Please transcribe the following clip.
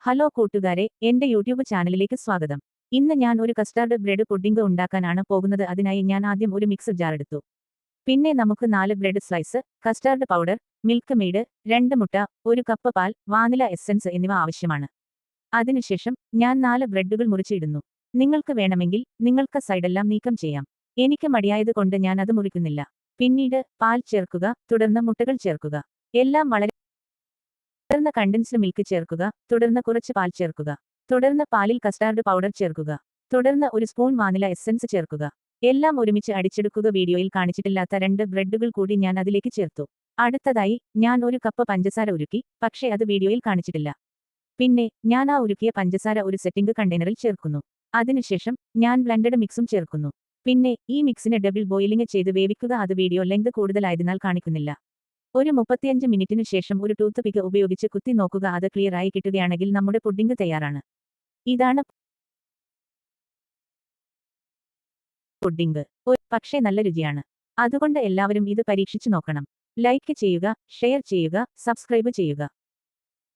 Hello കൂട്ടുകാരെ, എന്റെ YouTube ചാനലിലേക്ക് സ്വാഗതം. ഇന്ന് ഞാൻ ഒരു കസ്റ്റാർഡ് ബ്രെഡ് പുഡിംഗ് ഉണ്ടാക്കാനാണ് പോകുന്നത്. അതിനായി ഞാൻ ആദ്യം ഒരു മിക്സർ ജാർ എടുത്തു. പിന്നെ നമുക്ക് 4 bread slice, custard powder, milk made, 2 മുട്ട, 1 കപ്പ് പാൽ, വാനില എസൻസ് എന്നിവ ആവശ്യമാണ്. അതിനുശേഷം ഞാൻ 4 ബ്രെഡുകൾ മുറിച്ചിടുന്നു. നിങ്ങൾക്ക് വേണമെങ്കിൽ നിങ്ങൾക്ക് സൈഡെല്ലാം നീക്കം ചെയ്യാം. എനിക്ക് മടിയായത് കൊണ്ട് ഞാൻ അത് മുറിക്കുന്നില്ല. പിന്നീട് പാൽ ചേർക്കുക, തുടർന്ന് മുട്ടകൾ ചേർക്കുക. എല്ലാം വളരെ തുടർന്ന് കണ്ടൻസ്ഡ് മിൽക്ക് ചേർക്കുക, തുടർന്ന് കുറച്ച് പാൽ ചേർക്കുക. തുടർന്ന് പാലിൽ കസ്റ്റാർഡ് പൗഡർ ചേർക്കുക. തുടർന്ന് 1 സ്പൂൺ വാനില എസൻസ് ചേർക്കുക. എല്ലാം ഒരുമിച്ച് അടിച്ചെടുക്കുക. വീഡിയോയിൽ കാണിച്ചിട്ടില്ലാത്ത 2 ബ്രെഡുകൾ കൂടി ഞാൻ അതിലേക്ക് ചേർത്തു. അടുത്തതായി ഞാൻ 1 കപ്പ് പഞ്ചസാര ഉരുക്കി, പക്ഷേ അത് വീഡിയോയിൽ കാണിച്ചിട്ടില്ല. പിന്നെ ഞാൻ ആ ഉരുക്കിയ പഞ്ചസാര ഒരു സെറ്റിംഗ് കണ്ടെയ്നറിൽ ചേർക്കുന്നു. അതിനുശേഷം ഞാൻ ബ്ലെൻഡഡ് മിക്സും ചേർക്കുന്നു. പിന്നെ ഈ മിക്സിനെ ഡബിൾ ബോയിലിംഗ് ചെയ്ത് വേവിക്കുക. അത് വീഡിയോ ലെങ്ത് കൂടുതലായതിനാൽ കാണിക്കുന്നില്ല. ഒരു 35 മിനിറ്റിനു ശേഷം ഒരു ടൂത്ത് പിക്ക് ഉപയോഗിച്ച് കുത്തി നോക്കുക. അത് ക്ലിയർ ആയി കിട്ടുകയാണെങ്കിൽ നമ്മുടെ പുഡിംഗ് തയ്യാറാണ്. ഇതാണ് പുഡിംഗ്. പക്ഷേ നല്ല രുചിയാണ്. അതുകൊണ്ട് എല്ലാവരും ഇത് പരീക്ഷിച്ചു നോക്കണം. ലൈക്ക് ചെയ്യുക, ഷെയർ ചെയ്യുക, സബ്സ്ക്രൈബ് ചെയ്യുക.